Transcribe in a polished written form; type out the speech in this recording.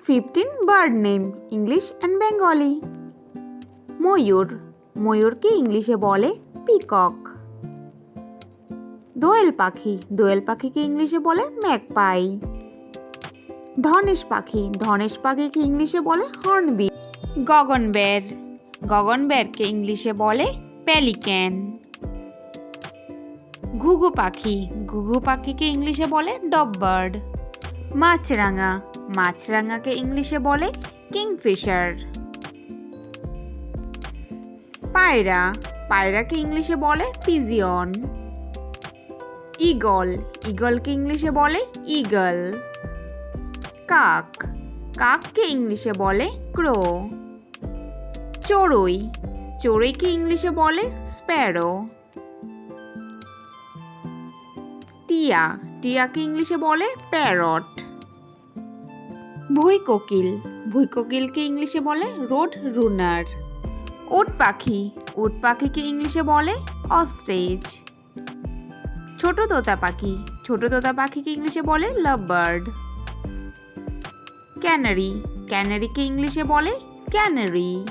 15 bird name English and Bengali. ময়ূর, ময়ূরকে ইংলিশে বলে peacock. দোয়েল পাখি, দোয়েল পাখিকে ইংলিশে বলে ম্যাকপাই। ধনেশ পাখি, ধনেশ পাখিকে ইংলিশে বলে হর্নবিল। গগনবের, গগনবেরকে ইংলিশে বলে পেলিক্যান। ঘুঘু পাখি, ঘুঘু পাখিকে ইংলিশে বলে ডববার্ড। মাছরাঙা, মাছরাঙাকে ইংলিশে বলে কিংফিশার। পায়রা, পায়রাকে ইংলিশে বলে পিজিয়ন। ঈগল, ঈগলকে ইংলিশে বলে ঈগল। কাক, কাককে ইংলিশে বলে ক্রো। চড়ুই, চড়ুইকে ইংলিশে বলে স্প্যারো। টিয়া, টিয়াকে ইংলিশে বলে প্যারট। ভুঁইকোকিল, ভুঁইকোকিলকে ইংলিশে বলে রোড রুনার। উট পাখি, উট পাখিকে ইংলিশে বলে অস্ট্রিচ। ছোট তোতা পাখি, ছোট তোতা পাখিকে ইংলিশে বলে লাভবার্ড। ক্যানারি, ক্যানারিকে ইংলিশে বলে ক্যানারি।